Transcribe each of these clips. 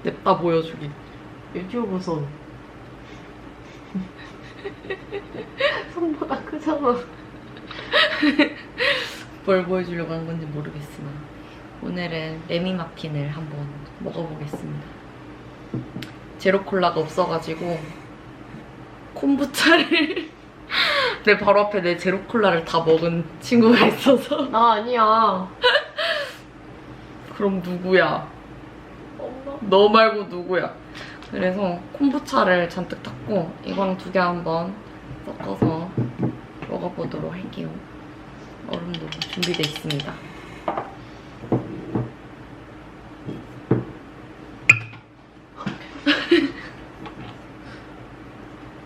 냅다 보여주기. 유튜브 손. 손보다 크잖아. 뭘 보여주려고 한 건지 모르겠으나 오늘은 레미마킨을 한번 먹어보겠습니다. 제로콜라가 없어가지고 콤부차를 내 바로 앞에 내 제로콜라를 다 먹은 친구가 있어서. 나 아니야. 그럼 누구야? 엄마. 너 말고 누구야? 그래서 콤부차를 잔뜩 탔고 이거랑 두 개 한번 섞어서 먹어보도록 할게요. 얼음도 준비돼 있습니다.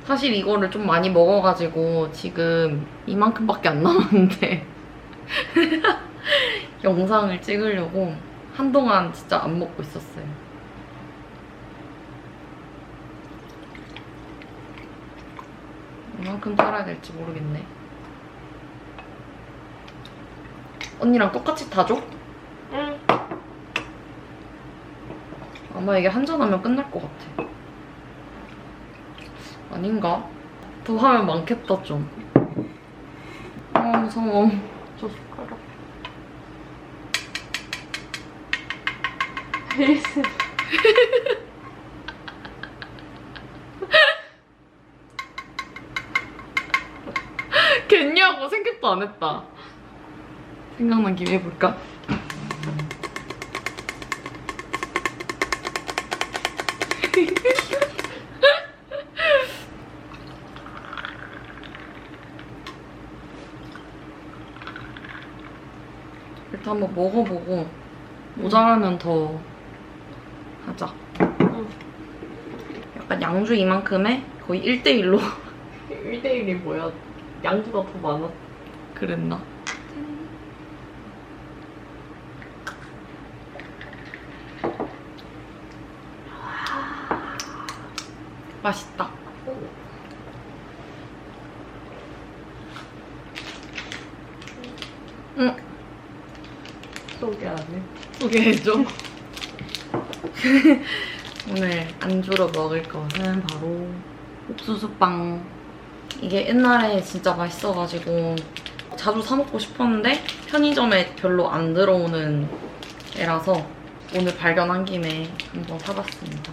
사실 이거를 좀 많이 먹어가지고 지금 이만큼밖에 안 남았는데 영상을 찍으려고 한동안 진짜 안 먹고 있었어요. 이만큼 따라야 될지 모르겠네. 언니랑 똑같이 타줘? 응. 아마 이게 한 잔 하면 끝날 것 같아. 아닌가? 더 하면 많겠다 좀. 아 무서워. 저 숟가락. 헬스. 겠냐고 생각도 안 했다. 생각난 김에 해볼까? 일단 한번 먹어보고 모자라면 더 하자. 응. 약간 양주 이만큼에 거의 1대1로 1대1이 뭐야? 양주가 더 많아. 그랬나? 맛있다. 응. 소개 안 해. 소개해줘. 오늘 안주로 먹을 것은 바로 옥수수빵. 이게 옛날에 진짜 맛있어가지고 자주 사 먹고 싶었는데 편의점에 별로 안 들어오는 애라서 오늘 발견한 김에 한번 사봤습니다.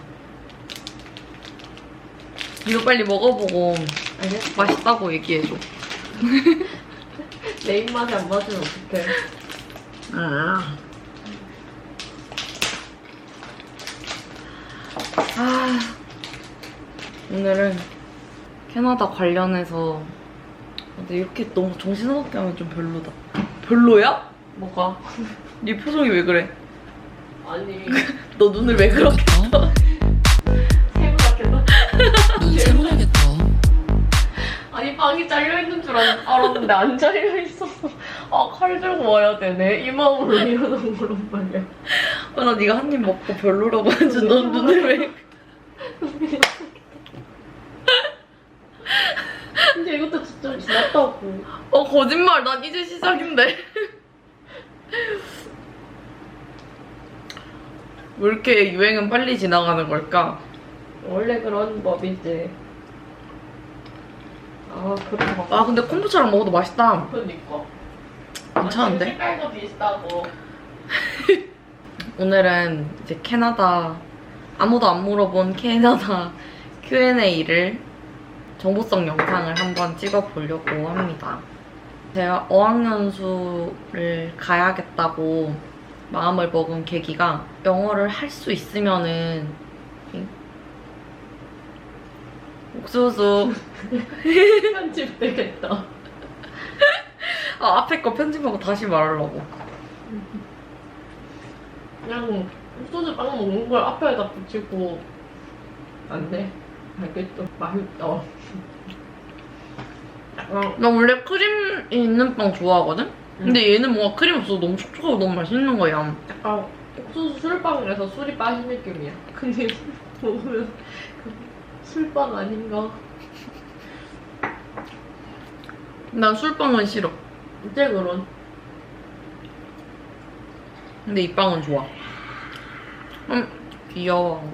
이거 빨리 먹어보고 알겠어. 맛있다고 얘기해줘. 내 입맛에 안 맞으면 어떡해. 오늘은 캐나다 관련해서 근데 이렇게 너무 정신없게 하면 좀 별로다. 별로야? 뭐가? 네 표정이 왜 그래? 아니. 너 눈을 왜 그렇게 떠? 새우 같겠다. 눈 새로 가겠다. 아니 빵이 잘려있는 줄 알았는데 안 잘려있었어. 아 칼 들고 와야 되네. 이 마음으로 일어난 거란 말이야. 나 네가 한 입 먹고 별로라고 해서 너 눈을 왜... 근데 이것도 진짜 지났다고. 거짓말. 난 이제 시작인데. 왜 이렇게 유행은 빨리 지나가는 걸까? 원래 그런 법이지. 아 그런 거. 근데 콤부차랑 먹어도 맛있다. 그러니까. 괜찮은데? 색깔도 비슷하고. 오늘은 이제 캐나다, 아무도 안 물어본 캐나다 Q&A를 정보성 영상을 한번 찍어보려고 합니다. 제가 어학연수를 가야겠다고 마음을 먹은 계기가 영어를 할 수 있으면은 옥수수 편집되겠다. 앞에 거 편집하고 다시 말하려고. 그냥 소주 빵 먹는 걸 앞에다 붙이고 안 돼. 알겠죠? 맛있다. 나 원래 크림 있는 빵 좋아하거든? 근데 얘는 뭔가 크림 없어서 너무 촉촉하고 너무 맛있는 거야. 약간 옥수수 술빵이라서 술이 빠진 느낌이야. 근데 먹으면 술빵 아닌가? 난 술빵은 싫어. 이제 그런. 근데 이 빵은 좋아. 귀여워.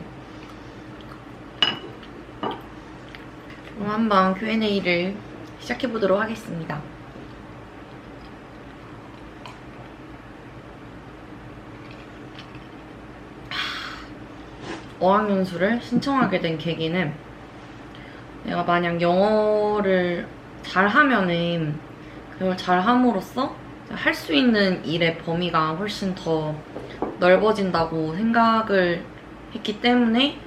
그럼 한번 Q&A를 시작해보도록 하겠습니다. 어학연수를 신청하게 된 계기는 내가 만약 영어를 잘하면은 그걸 잘함으로써 할 수 있는 일의 범위가 훨씬 더 넓어진다고 생각을 했기 때문에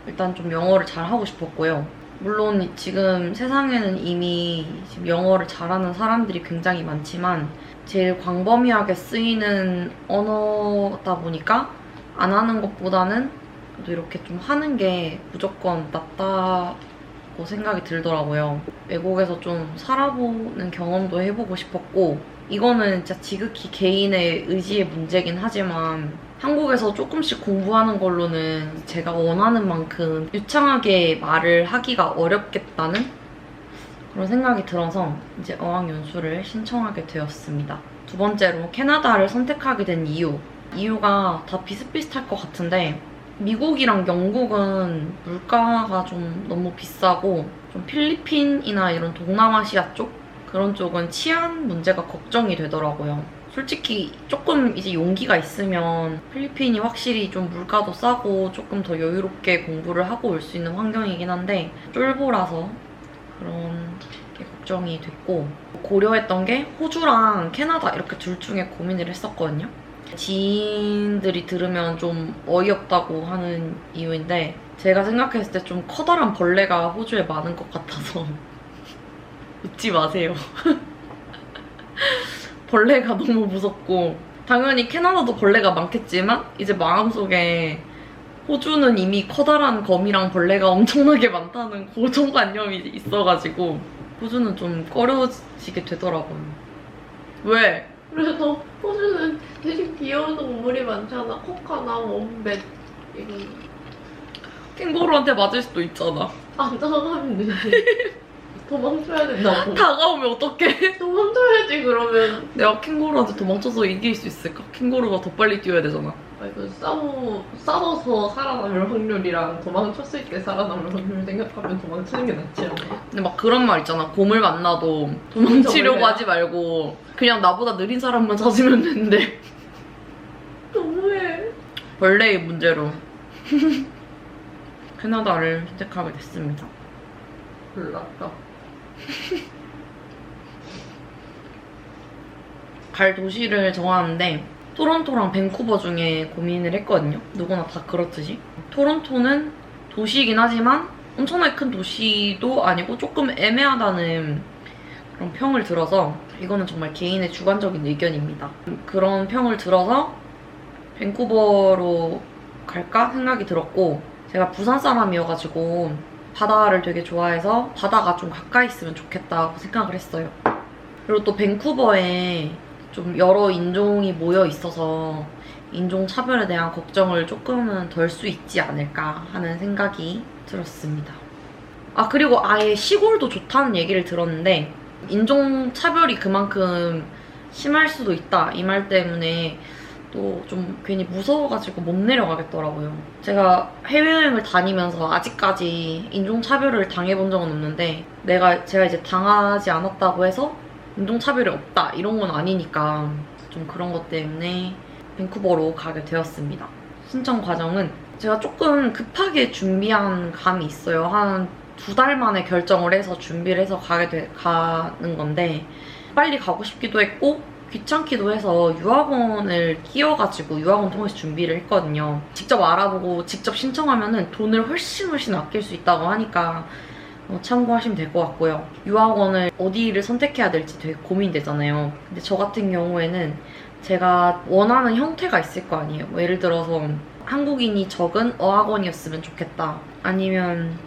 일단 좀 영어를 잘하고 싶었고요. 물론 지금 세상에는 이미 지금 영어를 잘하는 사람들이 굉장히 많지만 제일 광범위하게 쓰이는 언어다 보니까 안 하는 것보다는 또 이렇게 좀 하는 게 무조건 낫다고 생각이 들더라고요. 외국에서 좀 살아보는 경험도 해보고 싶었고 이거는 진짜 지극히 개인의 의지의 문제긴 하지만 한국에서 조금씩 공부하는 걸로는 제가 원하는 만큼 유창하게 말을 하기가 어렵겠다는 그런 생각이 들어서 이제 어학연수를 신청하게 되었습니다. 두 번째로 캐나다를 선택하게 된 이유가 다 비슷비슷할 것 같은데 미국이랑 영국은 물가가 좀 너무 비싸고 좀 필리핀이나 이런 동남아시아 쪽 그런 쪽은 치안 문제가 걱정이 되더라고요. 솔직히 조금 이제 용기가 있으면 필리핀이 확실히 좀 물가도 싸고 조금 더 여유롭게 공부를 하고 올 수 있는 환경이긴 한데 쫄보라서 그런 게 걱정이 됐고 고려했던 게 호주랑 캐나다 이렇게 둘 중에 고민을 했었거든요. 지인들이 들으면 좀 어이없다고 하는 이유인데 제가 생각했을 때 좀 커다란 벌레가 호주에 많은 것 같아서 웃지 마세요. 벌레가 너무 무섭고 당연히 캐나다도 벌레가 많겠지만 이제 마음속에 호주는 이미 커다란 거미랑 벌레가 엄청나게 많다는 고정관념이 있어가지고 호주는 좀 꺼려지게 되더라고요. 왜? 그래도 호주는 되게 귀여운 동물이 많잖아. 코카나 원뱃 이런. 캥거루한테 맞을 수도 있잖아. 안 나가면 되지. 도망쳐야 된다고. 다가오면 어떡해? 도망쳐야지 그러면. 내가 캥거루한테 도망쳐서 이길 수 있을까? 캥거루가 더 빨리 뛰어야 되잖아. 그 싸워서 살아남을 확률이랑 도망쳤을 때 살아남을 확률 생각하면 도망치는 게 낫지 않아? 근데 막 그런 말 있잖아. 곰을 만나도 도망치려고 벌레야? 하지 말고 그냥 나보다 느린 사람만 찾으면 된대. 너무해. 벌레의 문제로 캐나다를 선택하게 됐습니다. 몰랐다. 갈 도시를 정하는데 토론토랑 밴쿠버 중에 고민을 했거든요. 누구나 다 그렇듯이. 토론토는 도시이긴 하지만 엄청나게 큰 도시도 아니고 조금 애매하다는 그런 평을 들어서 이거는 정말 개인의 주관적인 의견입니다. 그런 평을 들어서 밴쿠버로 갈까 생각이 들었고 제가 부산 사람이어가지고 바다를 되게 좋아해서 바다가 좀 가까이 있으면 좋겠다고 생각을 했어요. 그리고 또 밴쿠버에 좀 여러 인종이 모여 있어서 인종차별에 대한 걱정을 조금은 덜 수 있지 않을까 하는 생각이 들었습니다. 아 그리고 아예 시골도 좋다는 얘기를 들었는데 인종차별이 그만큼 심할 수도 있다 이 말 때문에 또 좀 괜히 무서워가지고 못 내려가겠더라고요. 제가 해외여행을 다니면서 아직까지 인종차별을 당해본 적은 없는데 제가 이제 당하지 않았다고 해서 인종차별이 없다 이런 건 아니니까 좀 그런 것 때문에 밴쿠버로 가게 되었습니다. 신청 과정은 제가 조금 급하게 준비한 감이 있어요. 한 2달 만에 결정을 해서 준비를 해서 가는 건데 빨리 가고 싶기도 했고 귀찮기도 해서 유학원을 끼워가지고 유학원 통해서 준비를 했거든요. 직접 알아보고 직접 신청하면은 돈을 훨씬 아낄 수 있다고 하니까 참고하시면 될 것 같고요. 유학원을 어디를 선택해야 될지 되게 고민되잖아요. 근데 저 같은 경우에는 제가 원하는 형태가 있을 거 아니에요. 뭐 예를 들어서 한국인이 적은 어학원이었으면 좋겠다. 아니면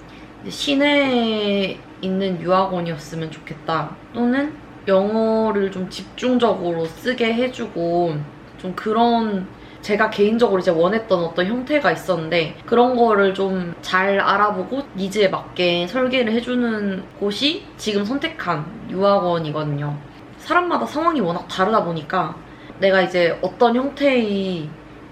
시내에 있는 유학원이었으면 좋겠다. 또는 영어를 좀 집중적으로 쓰게 해주고 좀 그런 제가 개인적으로 이제 원했던 어떤 형태가 있었는데 그런 거를 좀 잘 알아보고 니즈에 맞게 설계를 해주는 곳이 지금 선택한 유학원이거든요. 사람마다 상황이 워낙 다르다 보니까 내가 이제 어떤 형태의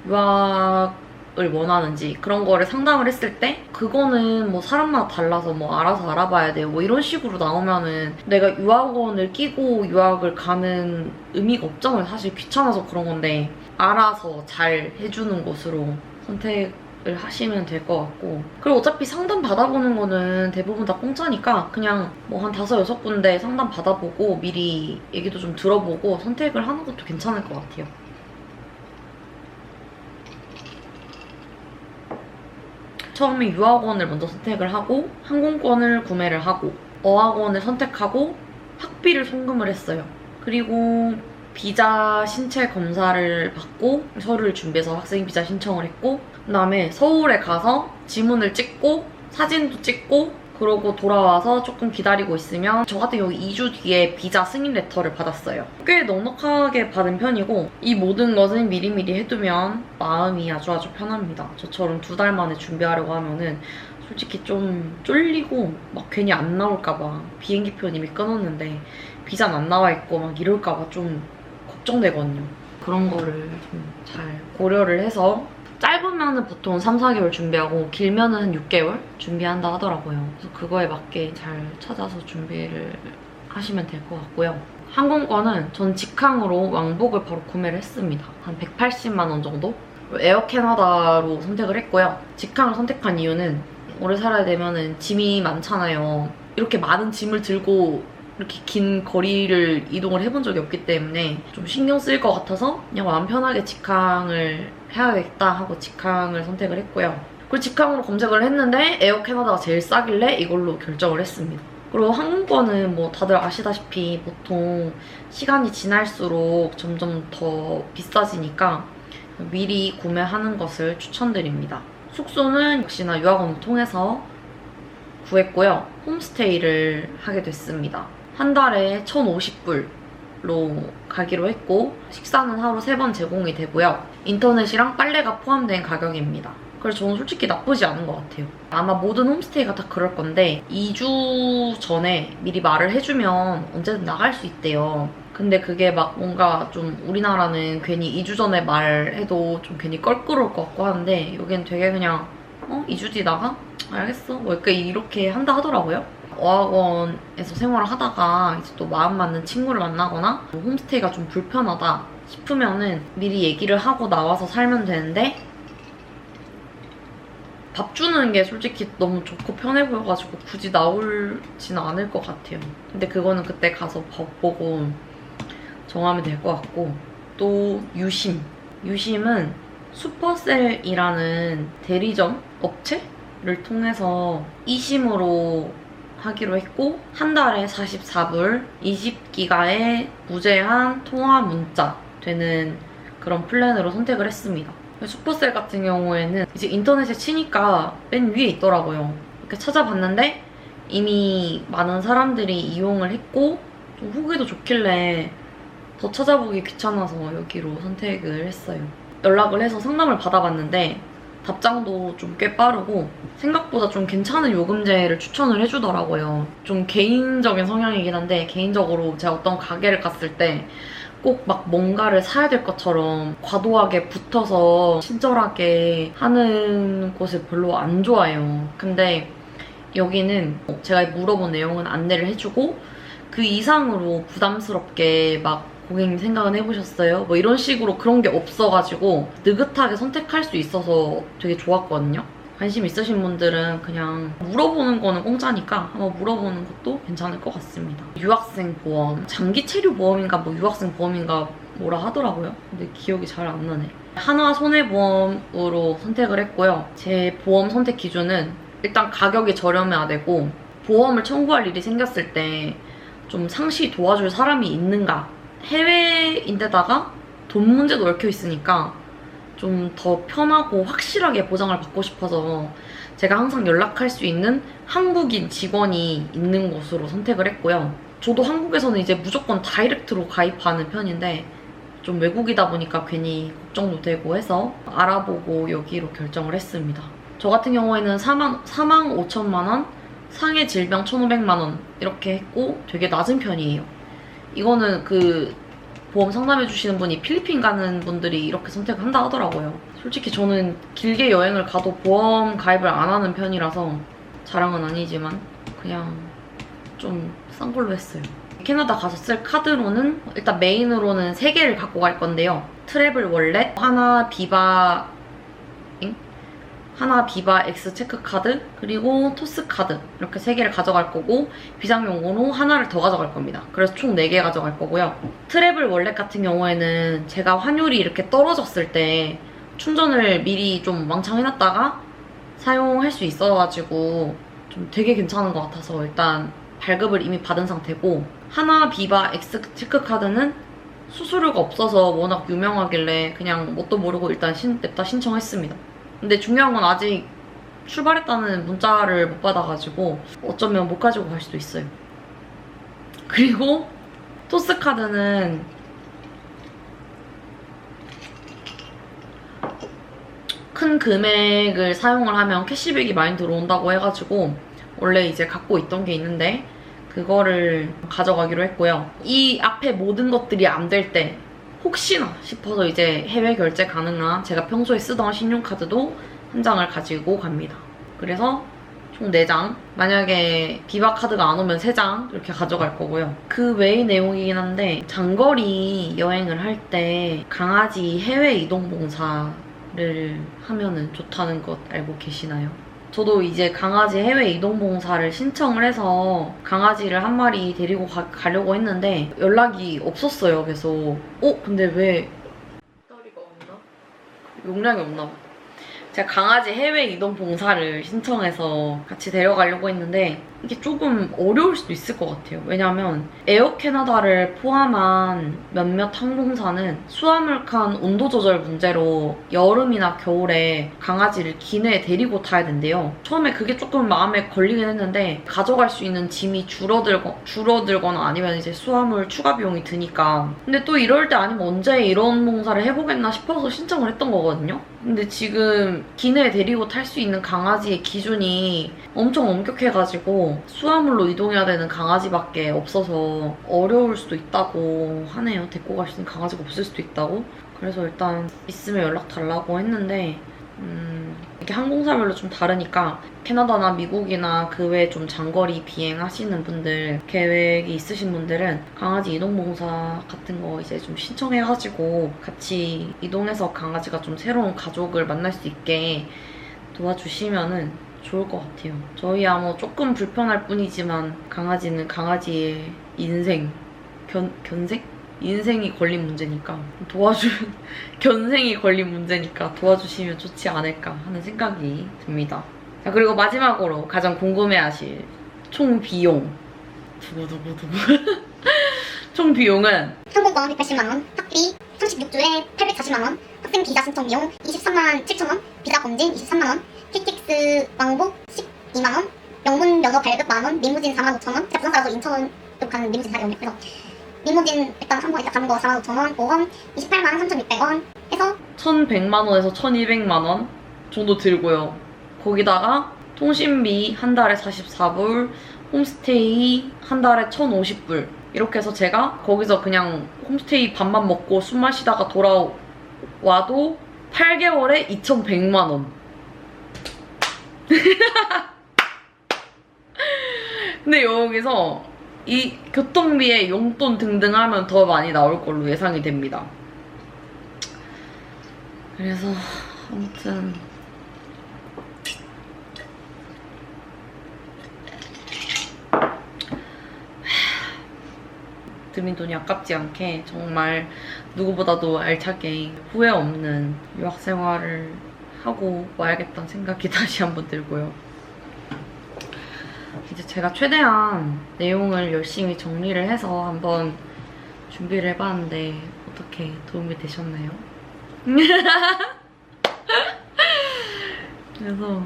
유학을 원하는지 그런 거를 상담을 했을 때 그거는 뭐 사람마다 달라서 뭐 알아서 알아봐야 돼요 뭐 이런 식으로 나오면은 내가 유학원을 끼고 유학을 가는 의미가 없잖아요. 사실 귀찮아서 그런 건데 알아서 잘 해주는 곳으로 선택을 하시면 될 것 같고, 그리고 어차피 상담 받아보는 거는 대부분 다 공짜니까 그냥 뭐 한 5, 6군데 상담 받아보고 미리 얘기도 좀 들어보고 선택을 하는 것도 괜찮을 것 같아요. 처음에 유학원을 먼저 선택을 하고 항공권을 구매를 하고 어학원을 선택하고 학비를 송금을 했어요. 그리고 비자 신체 검사를 받고 서류를 준비해서 학생 비자 신청을 했고, 그다음에 서울에 가서 지문을 찍고 사진도 찍고 그러고 돌아와서 조금 기다리고 있으면 저 같은 경우 2주 뒤에 비자 승인 레터를 받았어요. 꽤 넉넉하게 받은 편이고 이 모든 것은 미리미리 해두면 마음이 아주 편합니다. 저처럼 2달 만에 준비하려고 하면은 솔직히 좀 쫄리고 막 괜히 안 나올까봐 비행기표 이미 끊었는데 비자는 안 나와 있고 막 이럴까봐 좀 걱정되거든요. 그런 거를 좀 잘 고려를 해서 짧으면은 보통 3, 4개월 준비하고 길면은 한 6개월 준비한다 하더라고요. 그래서 그거에 맞게 잘 찾아서 준비를 하시면 될 것 같고요. 항공권은 전 직항으로 왕복을 바로 구매를 했습니다. 한 180만 원 정도? 에어 캐나다로 선택을 했고요. 직항을 선택한 이유는 오래 살아야 되면은 짐이 많잖아요. 이렇게 많은 짐을 들고 이렇게 긴 거리를 이동을 해본 적이 없기 때문에 좀 신경 쓰일 것 같아서 그냥 마음 편하게 직항을 해야겠다 하고 직항을 선택을 했고요. 그리고 직항으로 검색을 했는데 에어 캐나다가 제일 싸길래 이걸로 결정을 했습니다. 그리고 항공권은 뭐 다들 아시다시피 보통 시간이 지날수록 점점 더 비싸지니까 미리 구매하는 것을 추천드립니다. 숙소는 역시나 유학원을 통해서 구했고요. 홈스테이를 하게 됐습니다. 한 달에 1,050불로 가기로 했고 식사는 하루 3번 제공이 되고요. 인터넷이랑 빨래가 포함된 가격입니다. 그래서 저는 솔직히 나쁘지 않은 것 같아요. 아마 모든 홈스테이가 다 그럴 건데 2주 전에 미리 말을 해주면 언제든 나갈 수 있대요. 근데 그게 막 뭔가 좀 우리나라는 괜히 2주 전에 말해도 좀 괜히 껄끄러울 것 같고 하는데 여기는 되게 그냥 2주 뒤 나가? 알겠어. 뭐 이렇게 한다 하더라고요. 어학원에서 생활을 하다가 이제 또 마음 맞는 친구를 만나거나 홈스테이가 좀 불편하다 싶으면은 미리 얘기를 하고 나와서 살면 되는데 밥 주는 게 솔직히 너무 좋고 편해 보여가지고 굳이 나올지는 않을 것 같아요. 근데 그거는 그때 가서 밥 보고 정하면 될 것 같고, 또 유심은 슈퍼셀이라는 대리점 업체를 통해서 이심으로 하기로 했고 한 달에 44불 20기가의 무제한 통화 문자 되는 그런 플랜으로 선택을 했습니다. 슈퍼셀 같은 경우에는 이제 인터넷에 치니까 맨 위에 있더라고요. 이렇게 찾아봤는데 이미 많은 사람들이 이용을 했고 좀 후기도 좋길래 더 찾아보기 귀찮아서 여기로 선택을 했어요. 연락을 해서 상담을 받아봤는데 답장도 좀 꽤 빠르고 생각보다 좀 괜찮은 요금제를 추천을 해주더라고요. 좀 개인적인 성향이긴 한데 개인적으로 제가 어떤 가게를 갔을 때 꼭 막 뭔가를 사야 될 것처럼 과도하게 붙어서 친절하게 하는 곳을 별로 안 좋아해요. 근데 여기는 제가 물어본 내용은 안내를 해주고 그 이상으로 부담스럽게 막 고객님 생각은 해보셨어요? 뭐 이런 식으로 그런 게 없어가지고 느긋하게 선택할 수 있어서 되게 좋았거든요. 관심 있으신 분들은 그냥 물어보는 거는 공짜니까 한번 물어보는 것도 괜찮을 것 같습니다. 유학생 보험, 장기 체류 보험인가 뭐 유학생 보험인가 뭐라 하더라고요. 근데 기억이 잘 안 나네. 한화 손해보험으로 선택을 했고요. 제 보험 선택 기준은 일단 가격이 저렴해야 되고 보험을 청구할 일이 생겼을 때 좀 상시 도와줄 사람이 있는가, 해외인데다가 돈 문제도 얽혀 있으니까 좀 더 편하고 확실하게 보장을 받고 싶어서 제가 항상 연락할 수 있는 한국인 직원이 있는 곳으로 선택을 했고요. 저도 한국에서는 이제 무조건 다이렉트로 가입하는 편인데 좀 외국이다 보니까 괜히 걱정도 되고 해서 알아보고 여기로 결정을 했습니다. 저 같은 경우에는 4만 5천만 원, 상해 질병 1,500만 원 이렇게 했고 되게 낮은 편이에요. 이거는 그 보험 상담해주시는 분이 필리핀 가는 분들이 이렇게 선택을 한다 하더라고요. 솔직히 저는 길게 여행을 가도 보험 가입을 안 하는 편이라서 자랑은 아니지만 그냥 좀 싼 걸로 했어요. 캐나다 가서 쓸 카드로는 일단 메인으로는 3개를 갖고 갈 건데요. 트래블 월렛, 하나 비바 X 체크카드, 그리고 토스 카드 이렇게 3개를 가져갈 거고 비상용으로 하나를 더 가져갈 겁니다. 그래서 총 4개 가져갈 거고요. 트래블 월렛 같은 경우에는 제가 환율이 이렇게 떨어졌을 때 충전을 미리 좀 왕창 해놨다가 사용할 수 있어가지고 좀 되게 괜찮은 것 같아서 일단 발급을 이미 받은 상태고, 하나 비바 X 체크카드는 수수료가 없어서 워낙 유명하길래 그냥 뭣도 모르고 일단 냅다 신청했습니다. 근데 중요한 건 아직 출발했다는 문자를 못 받아가지고 어쩌면 못 가지고 갈 수도 있어요. 그리고 토스카드는 큰 금액을 사용을 하면 캐시백이 많이 들어온다고 해가지고 원래 이제 갖고 있던 게 있는데 그거를 가져가기로 했고요. 이 앞에 모든 것들이 안 될 때 혹시나 싶어서 이제 해외 결제 가능한 제가 평소에 쓰던 신용카드도 한 장을 가지고 갑니다. 그래서 총 4장, 만약에 비바 카드가 안 오면 3장 이렇게 가져갈 거고요. 그 외의 내용이긴 한데 장거리 여행을 할 때 강아지 해외 이동 봉사를 하면은 좋다는 것 알고 계시나요? 저도 이제 강아지 해외 이동 봉사를 신청을 해서 강아지를 한 마리 데리고 가려고 했는데 연락이 없었어요. 계속. 근데 왜 배터리가 없나? 용량이 없나 봐. 제가 강아지 해외 이동 봉사를 신청해서 같이 데려가려고 했는데 이게 조금 어려울 수도 있을 것 같아요. 왜냐면 에어 캐나다를 포함한 몇몇 항공사는 수화물칸 온도 조절 문제로 여름이나 겨울에 강아지를 기내에 데리고 타야 된대요. 처음에 그게 조금 마음에 걸리긴 했는데 가져갈 수 있는 짐이 줄어들거나 아니면 이제 수화물 추가 비용이 드니까. 근데 또 이럴 때 아니면 언제 이런 봉사를 해보겠나 싶어서 신청을 했던 거거든요. 근데 지금 기내에 데리고 탈 수 있는 강아지의 기준이 엄청 엄격해가지고 수화물로 이동해야 되는 강아지밖에 없어서 어려울 수도 있다고 하네요. 데리고 갈 수 있는 강아지가 없을 수도 있다고. 그래서 일단 있으면 연락 달라고 했는데 이게 항공사별로 좀 다르니까 캐나다나 미국이나 그 외에 좀 장거리 비행하시는 분들, 계획이 있으신 분들은 강아지 이동봉사 같은 거 이제 좀 신청해가지고 같이 이동해서 강아지가 좀 새로운 가족을 만날 수 있게 도와주시면은 좋을 것 같아요. 저희야 뭐 조금 불편할 뿐이지만 강아지는 강아지의 인생, 견생? 인생이 걸린 문제니까 견생이 걸린 문제니까 도와주시면 좋지 않을까 하는 생각이 듭니다. 자, 그리고 마지막으로 가장 궁금해하실 총 비용. 두구두구두구. 총 비용은 항공권 180만원, 학비 36주에 840만원, 학생 비자 신청 비용 23만 7천원, 비자 검진 23만원, KTX 왕복 12만원, 영문 면허 발급 만원, 리무진 4만 5천원. 제가 부산사라서 인천으로 가는 리무진 타려고 그래서 리무진 일단 한번 가는 거 4만 5천원, 보험 28만 3,600원 해서 1,100만원에서 1,200만원 정도 들고요. 거기다가 통신비 한 달에 44불, 홈스테이 한 달에 1,050불 이렇게 해서 제가 거기서 그냥 홈스테이 밥만 먹고 술 마시다가 돌아와도 8개월에 2,100만원. 근데 여기서 이 교통비에 용돈 등등 하면 더 많이 나올 걸로 예상이 됩니다. 그래서 아무튼 드린 돈이 아깝지 않게 정말 누구보다도 알차게 후회 없는 유학 생활을 하고 와야겠다는 생각이 다시 한번 들고요. 이제 제가 최대한 내용을 열심히 정리를 해서 한번 준비를 해봤는데 어떻게 도움이 되셨나요? 그래서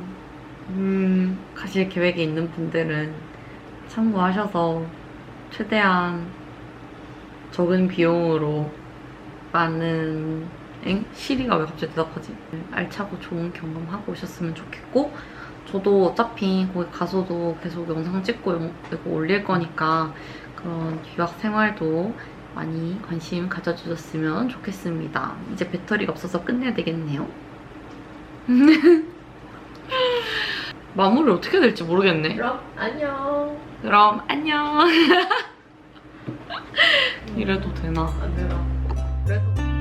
가실 계획이 있는 분들은 참고하셔서 최대한 적은 비용으로 많은 시리가 왜 갑자기 대답하지? 알차고 좋은 경험하고 오셨으면 좋겠고, 저도 어차피 거기 가서도 계속 영상 찍고 이거 올릴 거니까 그런 유학 생활도 많이 관심 가져주셨으면 좋겠습니다. 이제 배터리가 없어서 끝내야 되겠네요. 마무리 어떻게 해야 될지 모르겠네. 그럼 안녕. 그럼 안녕. 이래도 되나? 안 되나? 그래도.